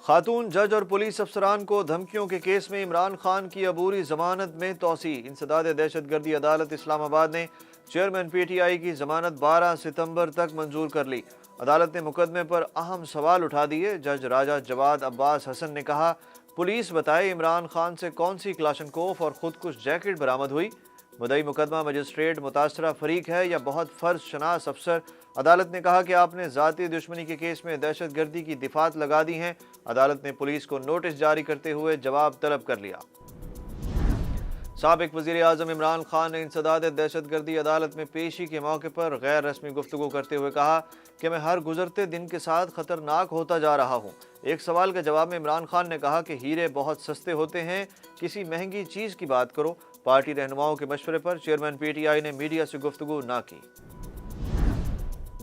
خاتون جج اور پولیس افسران کو دھمکیوں کے کیس میں عمران خان کی عبوری ضمانت میں توسیع۔ انسداد دہشت گردی عدالت اسلام آباد نے چیئرمین پی ٹی آئی کی ضمانت 12 ستمبر تک منظور کر لی۔ عدالت نے مقدمے پر اہم سوال اٹھا دیے۔ جج راجہ جواد عباس حسن نے کہا، پولیس بتائے عمران خان سے کون سی کلاشنکوف اور خودکش جیکٹ برآمد ہوئی؟ مدعی مقدمہ مجسٹریٹ متاثرہ فریق ہے یا بہت فرض شناس افسر؟ عدالت نے کہا کہ آپ نے ذاتی دشمنی کے کیس میں دہشت گردی کی دفعات لگا دی ہیں۔ عدالت نے پولیس کو نوٹس جاری کرتے ہوئے جواب طلب کر لیا۔ سابق وزیر اعظم عمران خان نے انسداد دہشت گردی عدالت میں پیشی کے موقع پر غیر رسمی گفتگو کرتے ہوئے کہا کہ میں ہر گزرتے دن کے ساتھ خطرناک ہوتا جا رہا ہوں۔ ایک سوال کے جواب میں عمران خان نے کہا کہ ہیرے بہت سستے ہوتے ہیں، کسی مہنگی چیز کی بات کرو۔ پارٹی رہنماؤں کے مشورے پر چیئرمین پی ٹی آئی نے میڈیا سے گفتگو نہ کی۔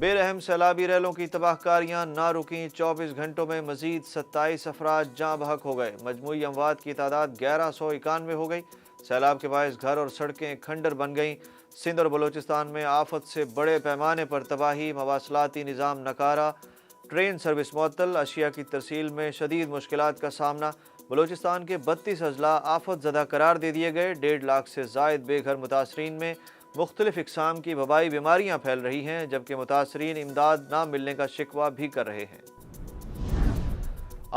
بے رحم سیلابی ریلوں کی تباہ کاریاں نہ رکیں۔ 24 گھنٹوں میں مزید 27 افراد جاں بحق ہو گئے۔ مجموعی اموات کی تعداد 1191 ہو گئی۔ سیلاب کے باعث گھر اور سڑکیں کھنڈر بن گئیں۔ سندھ اور بلوچستان میں آفت سے بڑے پیمانے پر تباہی، مواصلاتی نظام ناکارہ، ٹرین سروس معطل، اشیاء کی ترسیل میں شدید مشکلات کا سامنا۔ بلوچستان کے 32 اضلاع آفت زدہ قرار دے دیے گئے۔ 1.5 لاکھ سے زائد بے گھر متاثرین میں مختلف اقسام کی وبائی بیماریاں پھیل رہی ہیں، جبکہ متاثرین امداد نہ ملنے کا شکوہ بھی کر رہے ہیں۔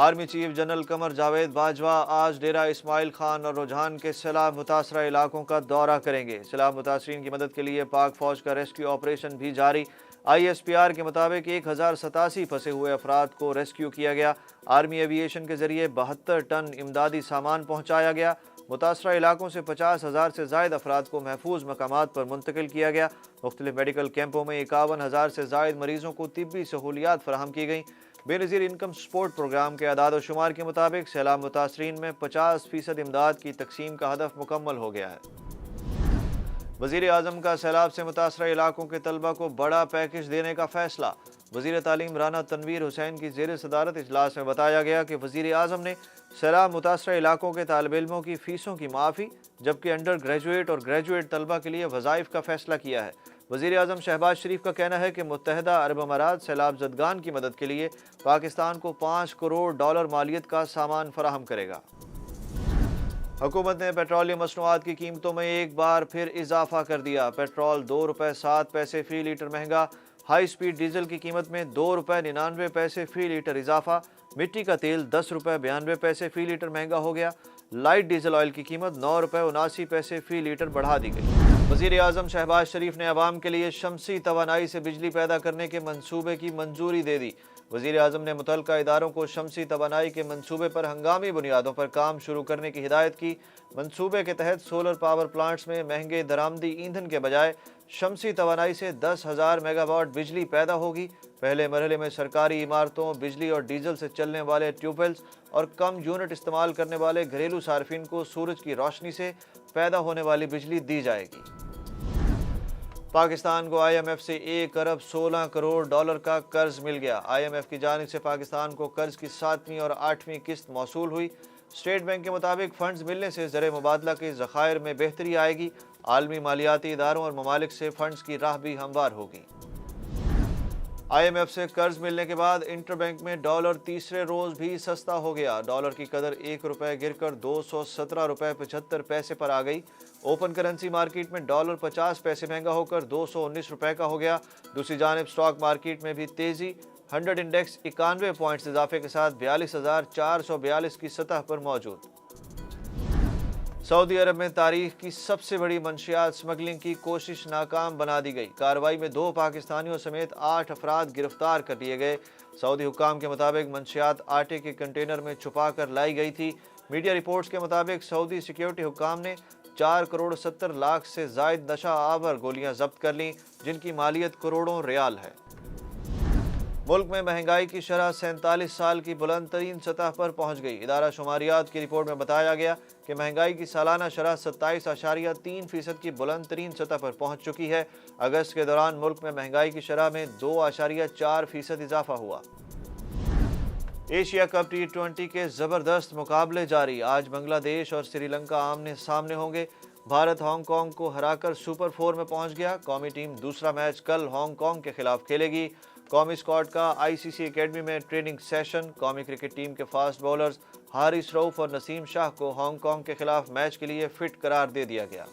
Army chief general Qamar Javed Bajwa آج ڈیرہ اسماعیل خان اور رجحان کے سیلاب متاثرہ علاقوں کا دورہ کریں گے۔ سیلاب متاثرین کی مدد کے لیے پاک فوج کا ریسکیو آپریشن بھی جاری۔ آئی ایس پی آر کے مطابق 1087 پھنسے ہوئے افراد کو ریسکیو کیا گیا۔ آرمی ایوی ایشن کے ذریعے 72 ٹن امدادی سامان پہنچایا گیا۔ متاثرہ علاقوں سے 50,000 سے زائد افراد کو محفوظ مقامات پر منتقل کیا گیا۔ مختلف میڈیکل کیمپوں میں 51,000 سے زائد مریضوں کو طبی سہولیات فراہم کی گئیں۔ بے نظیر انکم سپورٹ پروگرام کے اعداد و شمار کے مطابق سیلاب متاثرین میں 50% امداد کی تقسیم کا ہدف مکمل ہو گیا ہے۔ وزیر اعظم کا سیلاب سے متاثرہ علاقوں کے طلبہ کو بڑا پیکج دینے کا فیصلہ۔ وزیر تعلیم رانا تنویر حسین کی زیر صدارت اجلاس میں بتایا گیا کہ وزیر اعظم نے سیلاب متاثرہ علاقوں کے طالب علموں کی فیسوں کی معافی، جبکہ انڈر گریجویٹ اور گریجویٹ طلبہ کے لیے وظائف کا فیصلہ کیا ہے۔ وزیر اعظم شہباز شریف کا کہنا ہے کہ متحدہ عرب امارات سیلاب زدگان کی مدد کے لیے پاکستان کو $5 کروڑ مالیت کا سامان فراہم کرے گا۔ حکومت نے پیٹرولیم مصنوعات کی قیمتوں میں ایک بار پھر اضافہ کر دیا۔ پیٹرول $2.07 فی لیٹر مہنگا۔ ہائی سپیڈ ڈیزل کی قیمت میں $2.99 فی لیٹر اضافہ۔ مٹی کا تیل $10.92 فی لیٹر مہنگا ہو گیا۔ لائٹ ڈیزل آئل کی قیمت $9.79 فی لیٹر بڑھا دی گئی۔ وزیر اعظم شہباز شریف نے عوام کے لیے شمسی توانائی سے بجلی پیدا کرنے کے منصوبے کی منظوری دے دی۔ وزیر اعظم نے متعلقہ اداروں کو شمسی توانائی کے منصوبے پر ہنگامی بنیادوں پر کام شروع کرنے کی ہدایت کی۔ منصوبے کے تحت سولر پاور پلانٹس میں مہنگے درآمدی ایندھن کے بجائے شمسی توانائی سے 10,000 میگا واٹ بجلی پیدا ہوگی۔ پہلے مرحلے میں سرکاری عمارتوں، بجلی اور ڈیزل سے چلنے والے ٹیوب ویلز اور کم یونٹ استعمال کرنے والے گھریلو صارفین کو سورج کی روشنی سے پیدا ہونے والی بجلی دی جائے گی۔ پاکستان کو آئی ایم ایف سے $1.16 کروڑ کا قرض مل گیا۔ آئی ایم ایف کی جانب سے پاکستان کو قرض کی 7ویں اور 8ویں قسط موصول ہوئی۔ اسٹیٹ بینک کے مطابق فنڈز ملنے سے زر مبادلہ کے ذخائر میں بہتری آئے گی۔ عالمی مالیاتی اداروں اور ممالک سے فنڈز کی راہ بھی ہموار ہوگی۔ آئی ایم ایف سے قرض ملنے کے بعد انٹر بینک میں ڈالر تیسرے روز بھی سستا ہو گیا۔ ڈالر کی قدر $1 گر کر $217.75 پر آ گئی۔ اوپن کرنسی مارکیٹ میں ڈالر 50 پیسے مہنگا ہو کر $219 کا ہو گیا۔ دوسری جانب سٹاک مارکیٹ میں بھی تیزی۔ 100 انڈیکس 91 پوائنٹس اضافے کے ساتھ 42,442 کی سطح پر موجود۔ سعودی عرب میں تاریخ کی سب سے بڑی منشیات سمگلنگ کی کوشش ناکام بنا دی گئی۔ کارروائی میں 2 پاکستانیوں سمیت 8 افراد گرفتار کر لیے گئے۔ سعودی حکام کے مطابق منشیات آٹے کے کنٹینر میں چھپا کر لائی گئی تھی۔ میڈیا رپورٹس کے مطابق سعودی سیکیورٹی حکام نے 4.70 کروڑ سے زائد نشہ آور گولیاں ضبط کر لیں، جن کی مالیت کروڑوں ریال ہے۔ ملک میں مہنگائی کی شرح 47 سال کی بلند ترین سطح پر پہنچ گئی۔ ادارہ شماریات کی رپورٹ میں بتایا گیا کہ مہنگائی کی سالانہ شرح 27.3% کی بلند ترین سطح پر پہنچ چکی ہے۔ اگست کے دوران ملک میں مہنگائی کی شرح میں 2.4% اضافہ ہوا۔ ایشیا کپ T20 کے زبردست مقابلے جاری۔ آج بنگلہ دیش اور سری لنکا آمنے سامنے ہوں گے۔ بھارت ہانگ کانگ کو ہرا کر سپر 4 میں پہنچ گیا۔ قومی ٹیم دوسرا میچ کل ہانگ کانگ کے خلاف کھیلے گی۔ قومی اسکواڈ کا ICC اکیڈمی میں ٹریننگ سیشن، قومی کرکٹ ٹیم کے فاسٹ بولرز حارث رؤف اور نسیم شاہ کو ہانگ کانگ کے خلاف میچ کے لیے فٹ قرار دے دیا گیا۔